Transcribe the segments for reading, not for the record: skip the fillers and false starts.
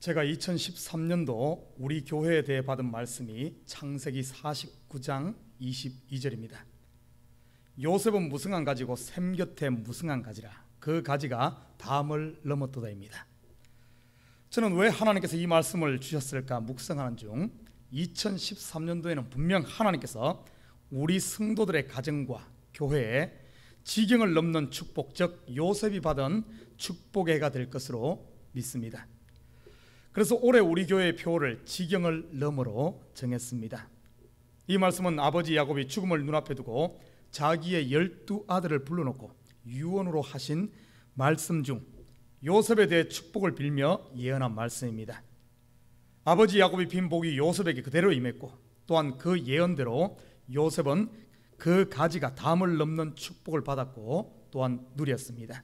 제가 2013년도 우리 교회에 대해 받은 말씀이 창세기 49장 22절입니다. 요셉은 무성한 가지고 샘 곁에 무성한 가지라 그 가지가 담을 넘었도다입니다. 저는 왜 하나님께서 이 말씀을 주셨을까 묵상하는 중 2013년도에는 분명 하나님께서 우리 성도들의 가정과 교회에 지경을 넘는 축복, 즉 요셉이 받은 축복의 해가 될 것으로 믿습니다. 그래서 올해 우리 교회의 표를 지경을 너머로 정했습니다. 이 말씀은 아버지 야곱이 죽음을 눈앞에 두고 자기의 12아들을 불러놓고 유언으로 하신 말씀 중 요셉에 대해 축복을 빌며 예언한 말씀입니다. 아버지 야곱이 빈 복이 요셉에게 그대로 임했고 또한 그 예언대로 요셉은 그 가지가 담을 넘는 축복을 받았고 또한 누렸습니다.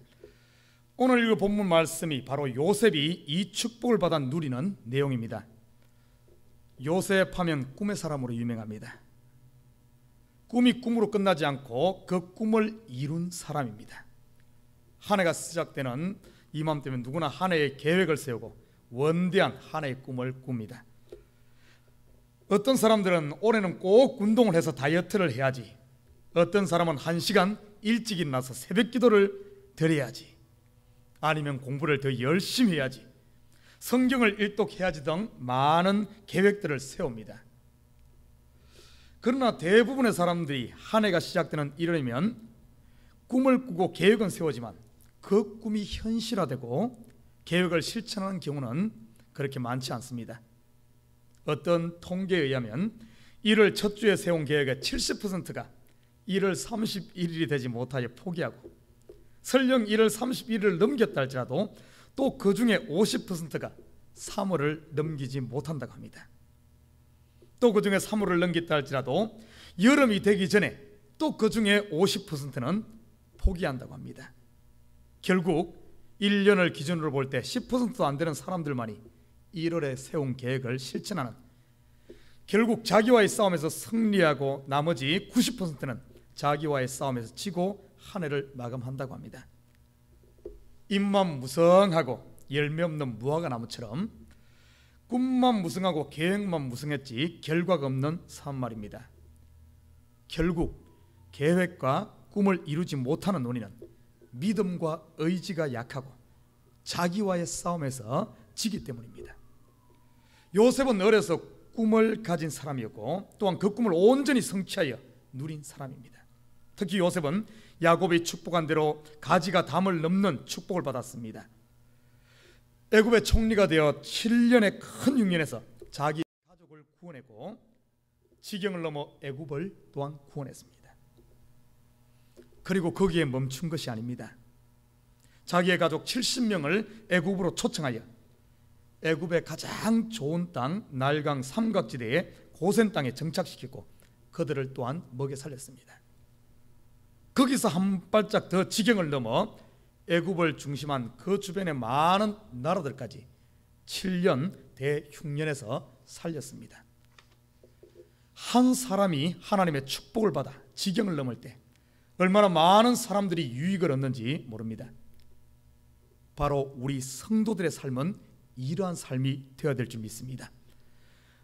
오늘 읽을 본문 말씀이 바로 요셉이 이 축복을 받아 누리는 내용입니다. 요셉 하면 꿈의 사람으로 유명합니다. 꿈이 꿈으로 끝나지 않고 그 꿈을 이룬 사람입니다. 한 해가 시작되는 이맘때면 누구나 한 해의 계획을 세우고 원대한 한 해의 꿈을 꿉니다. 어떤 사람들은 올해는 꼭 운동을 해서 다이어트를 해야지, 어떤 사람은 1시간 일찍 일어나서 새벽 기도를 드려야지, 아니면 공부를 더 열심히 해야지, 성경을 일독해야지 등 많은 계획들을 세웁니다. 그러나 대부분의 사람들이 한 해가 시작되는 1월이면 꿈을 꾸고 계획은 세우지만 그 꿈이 현실화되고 계획을 실천하는 경우는 그렇게 많지 않습니다. 어떤 통계에 의하면 1월 첫 주에 세운 계획의 70%가 1월 31일이 되지 못하여 포기하고 설령 1월 31일을 넘겼다 할지라도 또 그 중에 50%가 3월을 넘기지 못한다고 합니다. 또 그 중에 3월을 넘겼다 할지라도 여름이 되기 전에 또 그 중에 50%는 포기한다고 합니다. 결국 1년을 기준으로 볼 때 10%도 안 되는 사람들만이 1월에 세운 계획을 실천하는, 결국 자기와의 싸움에서 승리하고 나머지 90%는 자기와의 싸움에서 지고 한 해를 마감한다고 합니다. 입만 무성하고 열매 없는 무화과 나무처럼 꿈만 무성하고 계획만 무성했지 결과가 없는 삶 말입니다. 결국 계획과 꿈을 이루지 못하는 원인은 믿음과 의지가 약하고 자기와의 싸움에서 지기 때문입니다. 요셉은 어려서 꿈을 가진 사람이었고 또한 그 꿈을 온전히 성취하여 누린 사람입니다. 특히 요셉은 야곱이 축복한 대로 가지가 담을 넘는 축복을 받았습니다. 애굽의 총리가 되어 7년의 큰 흉년에서 자기 가족을 구원했고 지경을 넘어 애굽을 또한 구원했습니다. 그리고 거기에 멈춘 것이 아닙니다. 자기의 가족 70명을 애굽으로 초청하여 애굽의 가장 좋은 땅 날강 삼각지대의 고센 땅에 정착시키고 그들을 또한 먹여 살렸습니다. 거기서 한 발짝 더 지경을 넘어 애굽을 중심한 그 주변의 많은 나라들까지 7년 대흉년에서 살렸습니다. 한 사람이 하나님의 축복을 받아 지경을 넘을 때 얼마나 많은 사람들이 유익을 얻는지 모릅니다. 바로 우리 성도들의 삶은 이러한 삶이 되어야 될 줄 믿습니다.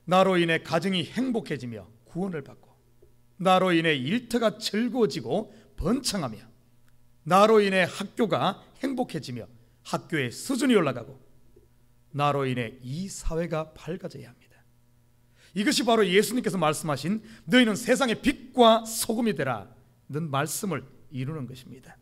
나로 인해 가정이 행복해지며 구원을 받고, 나로 인해 일터가 즐거워지고 번창하며, 나로 인해 학교가 행복해지며 학교의 수준이 올라가고, 나로 인해 이 사회가 밝아져야 합니다. 이것이 바로 예수님께서 말씀하신 너희는 세상의 빛과 소금이 되라는 말씀을 이루는 것입니다.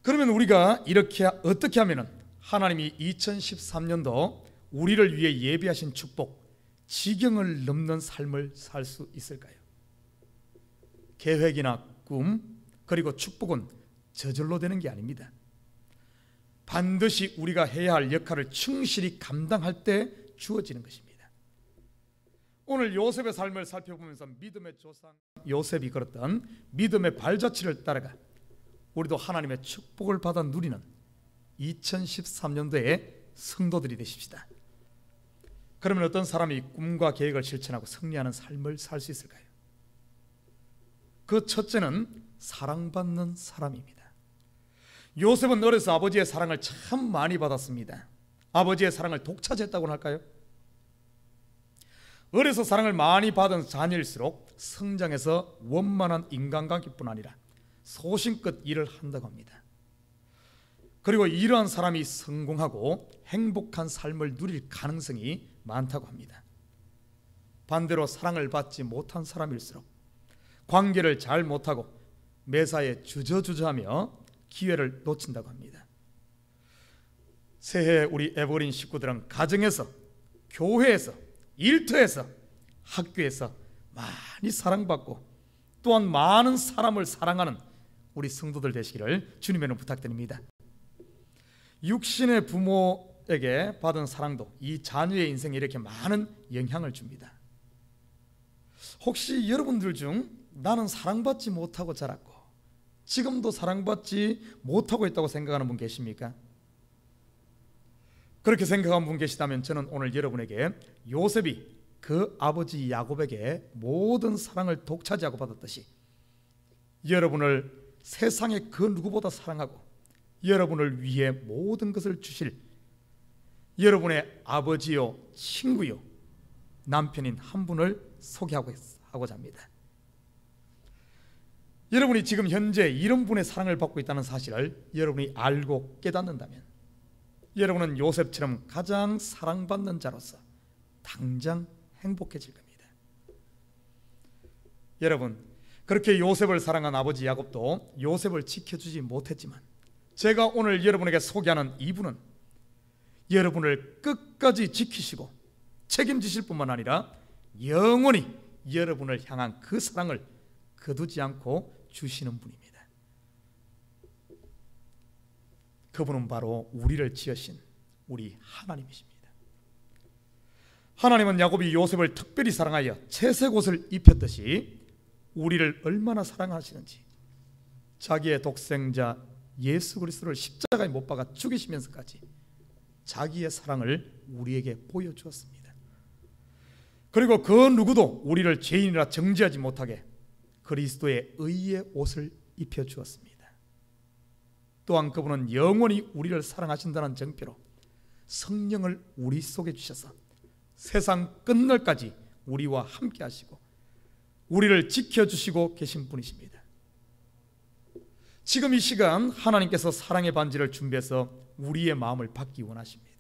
그러면 우리가 이렇게 어떻게 하면 하나님이 2013년도 우리를 위해 예비하신 축복, 지경을 넘는 삶을 살 수 있을까요? 계획이나 꿈 그리고 축복은 저절로 되는 게 아닙니다. 반드시 우리가 해야 할 역할을 충실히 감당할 때 주어지는 것입니다. 오늘 요셉의 삶을 살펴보면서 믿음의 조상 요셉이 걸었던 믿음의 발자취를 따라가 우리도 하나님의 축복을 받아 누리는 2013년도에 성도들이 되십시다. 그러면 어떤 사람이 꿈과 계획을 실천하고 승리하는 삶을 살 수 있을까요? 그 첫째는 사랑받는 사람입니다. 요셉은 어려서 아버지의 사랑을 참 많이 받았습니다. 아버지의 사랑을 독차지했다고는 할까요? 어려서 사랑을 많이 받은 자녀일수록 성장해서 원만한 인간관계뿐 아니라 소신껏 일을 한다고 합니다. 그리고 이러한 사람이 성공하고 행복한 삶을 누릴 가능성이 많다고 합니다. 반대로 사랑을 받지 못한 사람일수록 관계를 잘 못하고 매사에 주저주저하며 기회를 놓친다고 합니다. 새해 우리 에버그린 식구들은 가정에서, 교회에서, 일터에서, 학교에서 많이 사랑받고 또한 많은 사람을 사랑하는 우리 성도들 되시기를 주님의 이름으로 부탁드립니다. 육신의 부모에게 받은 사랑도 이 자녀의 인생에 이렇게 많은 영향을 줍니다. 혹시 여러분들 중 나는 사랑받지 못하고 자랐고 지금도 사랑받지 못하고 있다고 생각하는 분 계십니까? 그렇게 생각하는 분 계시다면 저는 오늘 여러분에게 요셉이 그 아버지 야곱에게 모든 사랑을 독차지하고 받았듯이 여러분을 세상의 그 누구보다 사랑하고 여러분을 위해 모든 것을 주실 여러분의 아버지요 친구요 남편인 한 분을 소개하고자 합니다. 여러분이 지금 현재 이런 분의 사랑을 받고 있다는 사실을 여러분이 알고 깨닫는다면 여러분은 요셉처럼 가장 사랑받는 자로서 당장 행복해질 겁니다. 여러분, 그렇게 요셉을 사랑한 아버지 야곱도 요셉을 지켜주지 못했지만 제가 오늘 여러분에게 소개하는 이분은 여러분을 끝까지 지키시고 책임지실 뿐만 아니라 영원히 여러분을 향한 그 사랑을 거두지 않고 주시는 분입니다. 그분은 바로 우리를 지으신 우리 하나님이십니다. 하나님은 야곱이 요셉을 특별히 사랑하여 채색 옷을 입혔듯이 우리를 얼마나 사랑하시는지 자기의 독생자 예수 그리스도를 십자가에 못 박아 죽이시면서까지 자기의 사랑을 우리에게 보여주었습니다. 그리고 그 누구도 우리를 죄인이라 정죄하지 못하게 그리스도의 의의 옷을 입혀주었습니다. 또한 그분은 영원히 우리를 사랑하신다는 증표로 성령을 우리 속에 주셔서 세상 끝날까지 우리와 함께 하시고 우리를 지켜주시고 계신 분이십니다. 지금 이 시간 하나님께서 사랑의 반지를 준비해서 우리의 마음을 받기 원하십니다.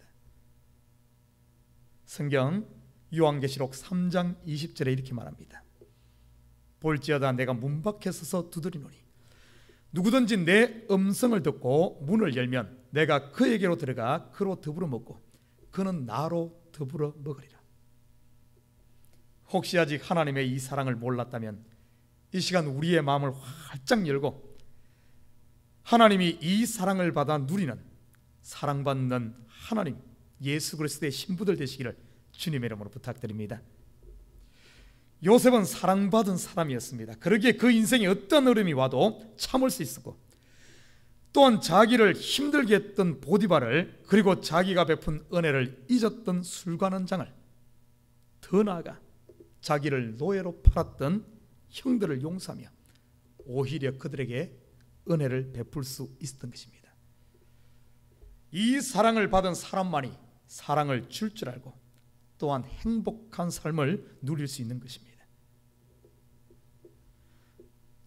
성경 요한계시록 3장 20절에 이렇게 말합니다. 볼지어다 내가 문 밖에 서서 두드리노니 누구든지 내 음성을 듣고 문을 열면 내가 그에게로 들어가 그로 더불어 먹고 그는 나로 더불어 먹으리라. 혹시 아직 하나님의 이 사랑을 몰랐다면 이 시간 우리의 마음을 활짝 열고 하나님이 이 사랑을 받아 누리는 사랑받는 하나님 예수 그리스도의 신부들 되시기를 주님의 이름으로 부탁드립니다. 요셉은 사랑받은 사람이었습니다. 그러기에 그 인생에 어떤 어려움이 와도 참을 수 있었고 또한 자기를 힘들게 했던 보디발을 그리고 자기가 베푼 은혜를 잊었던 술관원장을 더 나아가 자기를 노예로 팔았던 형들을 용서하며 오히려 그들에게 은혜를 베풀 수 있었던 것입니다. 이 사랑을 받은 사람만이 사랑을 줄 줄 알고 또한 행복한 삶을 누릴 수 있는 것입니다.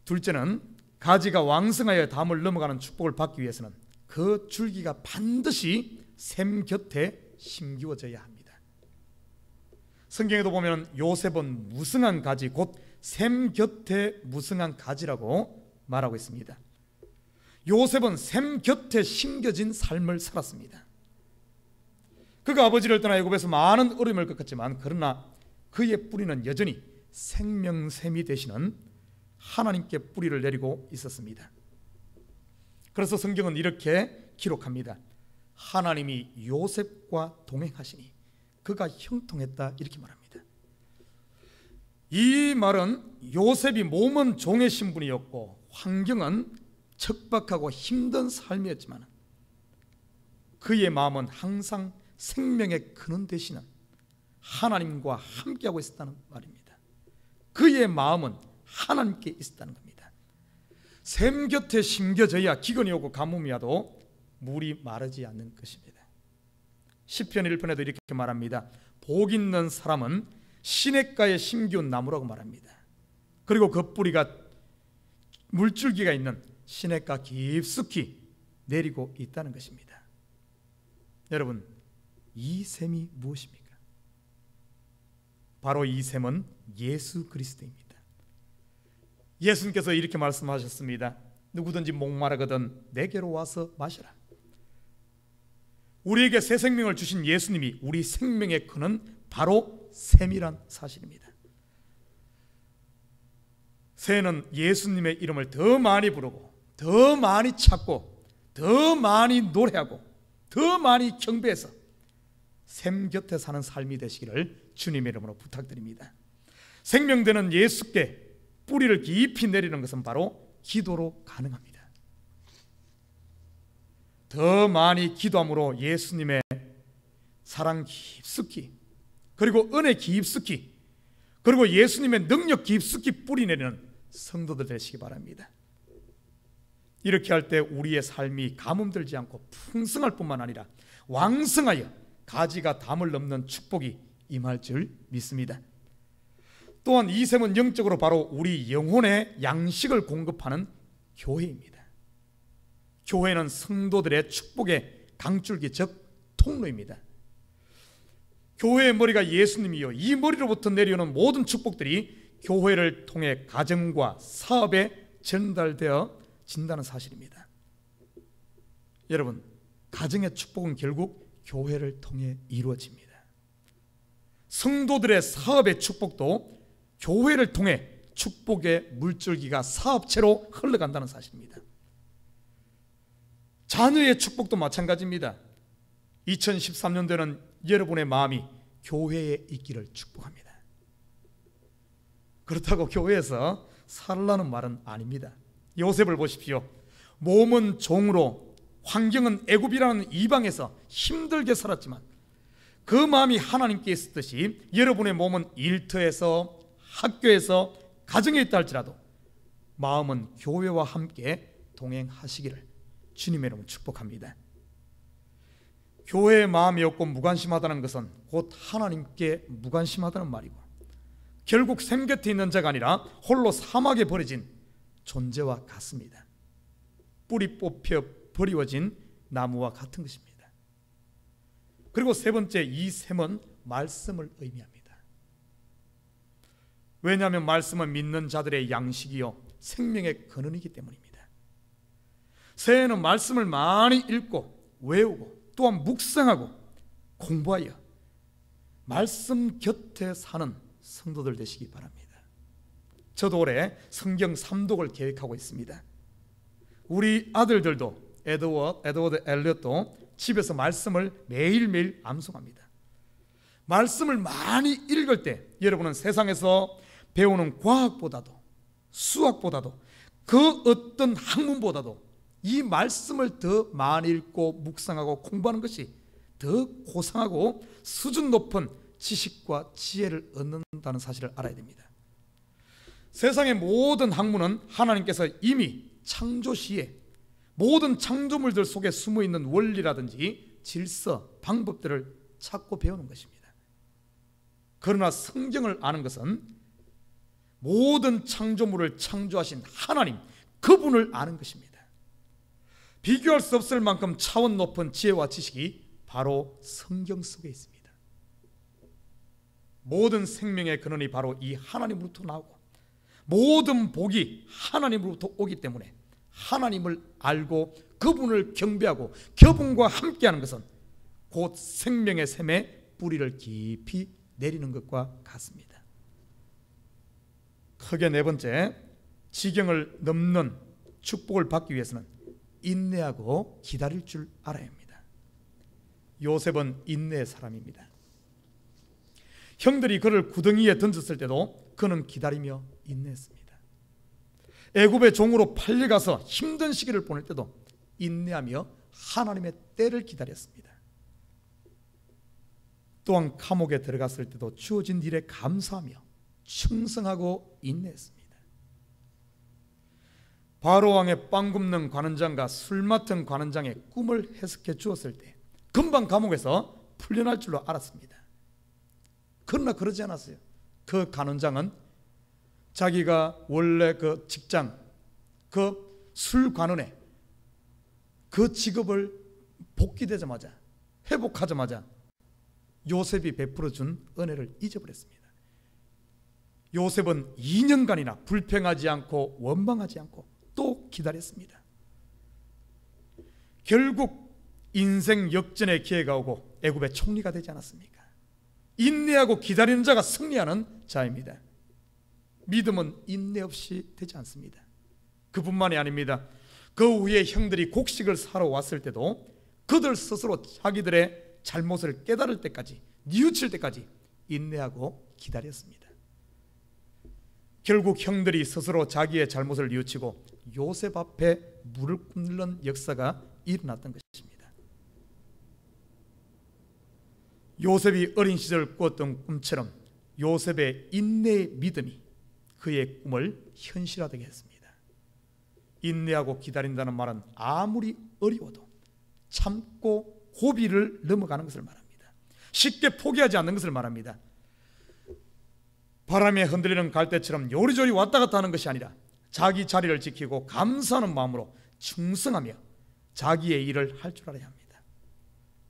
둘째는 가지가 왕성하여 담을 넘어가는 축복을 받기 위해서는 그 줄기가 반드시 샘 곁에 심기워져야 합니다. 성경에도 보면 요셉은 무성한 가지 곧 샘 곁에 무성한 가지라고 말하고 있습니다. 요셉은 샘 곁에 심겨진 삶을 살았습니다. 그가 아버지를 떠나 애굽에서 많은 어려움을 겪었지만 그러나 그의 뿌리는 여전히 생명샘이 되시는 하나님께 뿌리를 내리고 있었습니다. 그래서 성경은 이렇게 기록합니다. 하나님이 요셉과 동행하시니 그가 형통했다 이렇게 말합니다. 이 말은 요셉이 몸은 종의 신분이었고 환경은 척박하고 힘든 삶이었지만 그의 마음은 항상 생명의 근원 되시는 하나님과 함께하고 있었다는 말입니다. 그의 마음은 하나님께 있었다는 겁니다. 샘 곁에 심겨져야 기근이 오고 가뭄이 와도 물이 마르지 않는 것입니다. 시편 1편에도 이렇게 말합니다. 복 있는 사람은 시냇가에 심기운 나무라고 말합니다. 그리고 그 뿌리가 물줄기가 있는 시냇가 깊숙이 내리고 있다는 것입니다. 여러분, 이 샘이 무엇입니까? 바로 이 샘은 예수 그리스도입니다. 예수님께서 이렇게 말씀하셨습니다. 누구든지 목마르거든 내게로 와서 마시라. 우리에게 새 생명을 주신 예수님이 우리 생명의 근은 바로 샘이란 사실입니다. 새는 예수님의 이름을 더 많이 부르고 더 많이 찾고 더 많이 노래하고 더 많이 경배해서 샘 곁에 사는 삶이 되시기를 주님의 이름으로 부탁드립니다. 생명되는 예수께 뿌리를 깊이 내리는 것은 바로 기도로 가능합니다. 더 많이 기도함으로 예수님의 사랑 깊숙이, 그리고 은혜 깊숙이, 그리고 예수님의 능력 깊숙이 뿌리 내리는 성도들 되시기 바랍니다. 이렇게 할 때 우리의 삶이 가뭄들지 않고 풍성할 뿐만 아니라 왕성하여 가지가 담을 넘는 축복이 임할 줄 믿습니다. 또한 이 샘은 영적으로 바로 우리 영혼의 양식을 공급하는 교회입니다. 교회는 성도들의 축복의 강줄기, 즉 통로입니다. 교회의 머리가 예수님이요, 이 머리로부터 내려오는 모든 축복들이 교회를 통해 가정과 사업에 전달되어 진다는 사실입니다. 여러분, 가정의 축복은 결국 교회를 통해 이루어집니다. 성도들의 사업의 축복도 교회를 통해 축복의 물줄기가 사업체로 흘러간다는 사실입니다. 자녀의 축복도 마찬가지입니다. 2013년도에는 여러분의 마음이 교회에 있기를 축복합니다. 그렇다고 교회에서 살라는 말은 아닙니다. 요셉을 보십시오. 몸은 종으로, 환경은 애굽이라는 이방에서 힘들게 살았지만 그 마음이 하나님께 있었듯이 여러분의 몸은 일터에서, 학교에서, 가정에 있다 할지라도 마음은 교회와 함께 동행하시기를 주님의 이름으로 축복합니다. 교회의 마음이 없고 무관심하다는 것은 곧 하나님께 무관심하다는 말이고, 결국 샘 곁에 있는 자가 아니라 홀로 사막에 버려진 존재와 같습니다. 뿌리 뽑혀 버리워진 나무와 같은 것입니다. 그리고 세 번째, 이 샘은 말씀을 의미합니다. 왜냐하면 말씀은 믿는 자들의 양식이요 생명의 근원이기 때문입니다. 새해는 말씀을 많이 읽고 외우고 또한 묵상하고 공부하여 말씀 곁에 사는 성도들 되시기 바랍니다. 저도 올해 성경 3독을 계획하고 있습니다. 우리 아들들도 에드워드 엘리엇도 집에서 말씀을 매일매일 암송합니다. 말씀을 많이 읽을 때 여러분은 세상에서 배우는 과학보다도 수학보다도 그 어떤 학문보다도 이 말씀을 더 많이 읽고 묵상하고 공부하는 것이 더 고상하고 수준 높은 지식과 지혜를 얻는다는 사실을 알아야 됩니다. 세상의 모든 학문은 하나님께서 이미 창조 시에 모든 창조물들 속에 숨어있는 원리라든지 질서, 방법들을 찾고 배우는 것입니다. 그러나 성경을 아는 것은 모든 창조물을 창조하신 하나님, 그분을 아는 것입니다. 비교할 수 없을 만큼 차원 높은 지혜와 지식이 바로 성경 속에 있습니다. 모든 생명의 근원이 바로 이 하나님으로부터 나오고 모든 복이 하나님으로부터 오기 때문에 하나님을 알고 그분을 경배하고 그분과 함께하는 것은 곧 생명의 샘에 뿌리를 깊이 내리는 것과 같습니다. 크게 네 번째, 지경을 넘는 축복을 받기 위해서는 인내하고 기다릴 줄 알아야 합니다. 요셉은 인내의 사람입니다. 형들이 그를 구덩이에 던졌을 때도 그는 기다리며 인내했습니다. 애굽의 종으로 팔려가서 힘든 시기를 보낼 때도 인내하며 하나님의 때를 기다렸습니다. 또한 감옥에 들어갔을 때도 주어진 일에 감사하며 충성하고 인내했습니다. 바로왕의 빵 굽는 관원장과 술 맡은 관원장의 꿈을 해석해 주었을 때 금방 감옥에서 풀려날 줄로 알았습니다. 그러나 그러지 않았어요. 그 간원장은 자기가 원래 그 직장, 그 술관원에 그 직업을 복귀되자마자, 회복하자마자 요셉이 베풀어준 은혜를 잊어버렸습니다. 요셉은 2년간이나 불평하지 않고 원망하지 않고 또 기다렸습니다. 결국 인생 역전의 기회가 오고 애굽의 총리가 되지 않았습니까? 인내하고 기다리는 자가 승리하는 자입니다. 믿음은 인내 없이 되지 않습니다. 그뿐만이 아닙니다. 그 후에 형들이 곡식을 사러 왔을 때도 그들 스스로 자기들의 잘못을 깨달을 때까지, 뉘우칠 때까지 인내하고 기다렸습니다. 결국 형들이 스스로 자기의 잘못을 뉘우치고 요셉 앞에 무릎 꿇는 역사가 일어났던 것입니다. 요셉이 어린 시절 꾸었던 꿈처럼 요셉의 인내의 믿음이 그의 꿈을 현실화되게 했습니다. 인내하고 기다린다는 말은 아무리 어려워도 참고 고비를 넘어가는 것을 말합니다. 쉽게 포기하지 않는 것을 말합니다. 바람에 흔들리는 갈대처럼 요리조리 왔다 갔다 하는 것이 아니라 자기 자리를 지키고 감사하는 마음으로 충성하며 자기의 일을 할 줄 알아야 합니다.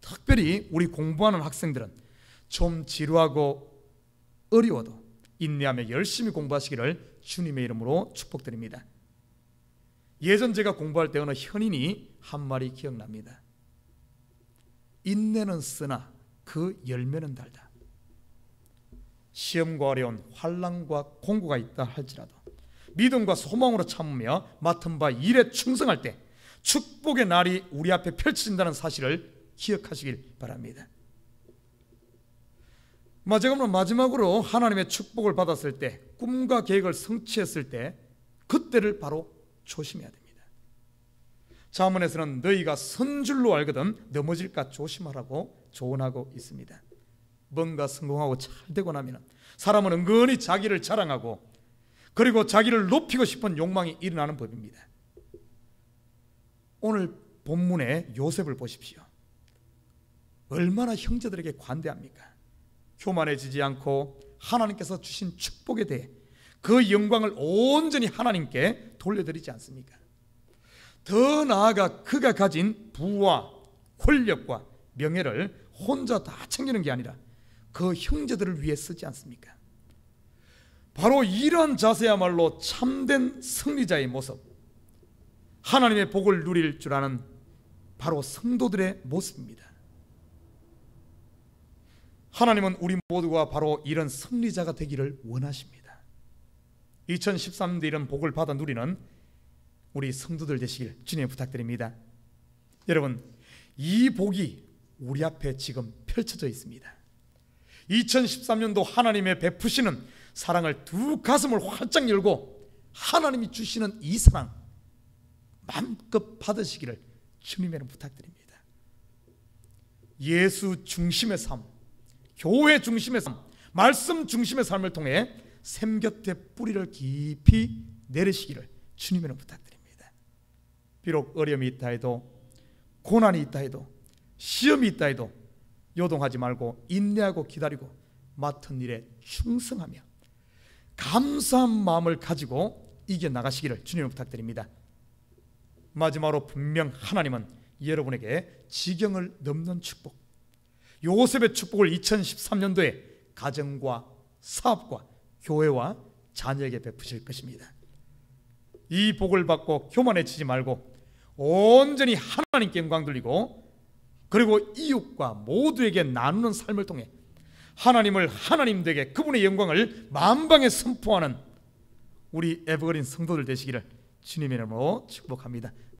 특별히 우리 공부하는 학생들은 좀 지루하고 어려워도 인내하며 열심히 공부하시기를 주님의 이름으로 축복드립니다. 예전 제가 공부할 때 어느 현인이 한 말이 기억납니다. 인내는 쓰나 그 열매는 달다. 시험과 어려운 환난과 공고가 있다 할지라도 믿음과 소망으로 참으며 맡은 바 일에 충성할 때 축복의 날이 우리 앞에 펼쳐진다는 사실을 기억하시길 바랍니다. 마지막으로 하나님의 축복을 받았을 때, 꿈과 계획을 성취했을 때 그때를 바로 조심해야 됩니다. 잠언에서는 너희가 선 줄로 알거든 넘어질까 조심하라고 조언하고 있습니다. 뭔가 성공하고 잘 되고 나면 사람은 은근히 자기를 자랑하고 그리고 자기를 높이고 싶은 욕망이 일어나는 법입니다. 오늘 본문의 요셉을 보십시오. 얼마나 형제들에게 관대합니까? 교만해지지 않고 하나님께서 주신 축복에 대해 그 영광을 온전히 하나님께 돌려드리지 않습니까? 더 나아가 그가 가진 부와 권력과 명예를 혼자 다 챙기는 게 아니라 그 형제들을 위해 쓰지 않습니까? 바로 이러한 자세야말로 참된 승리자의 모습, 하나님의 복을 누릴 줄 아는 바로 성도들의 모습입니다. 하나님은 우리 모두가 바로 이런 승리자가 되기를 원하십니다. 2013년도 이런 복을 받아 누리는 우리 성도들 되시길 주님 부탁드립니다. 여러분, 이 복이 우리 앞에 지금 펼쳐져 있습니다. 2013년도 하나님의 베푸시는 사랑을 두 가슴을 활짝 열고 하나님이 주시는 이 사랑 마음껏 받으시기를 주님에는 부탁드립니다. 예수 중심의 삶, 교회 중심의 삶, 말씀 중심의 삶을 통해 샘 곁에 뿌리를 깊이 내리시기를 주님에는 부탁드립니다. 비록 어려움이 있다 해도, 고난이 있다 해도, 시험이 있다 해도 요동하지 말고 인내하고 기다리고 맡은 일에 충성하며 감사한 마음을 가지고 이겨나가시기를 주님을 부탁드립니다. 마지막으로 분명 하나님은 여러분에게 지경을 넘는 축복, 요셉의 축복을 2013년도에 가정과 사업과 교회와 자녀에게 베푸실 것입니다. 이 복을 받고 교만해지지 말고 온전히 하나님께 영광 돌리고 그리고 이웃과 모두에게 나누는 삶을 통해 하나님을 하나님 되게 그분의 영광을 만방에 선포하는 우리 에버그린 성도들 되시기를 주님의 이름으로 축복합니다.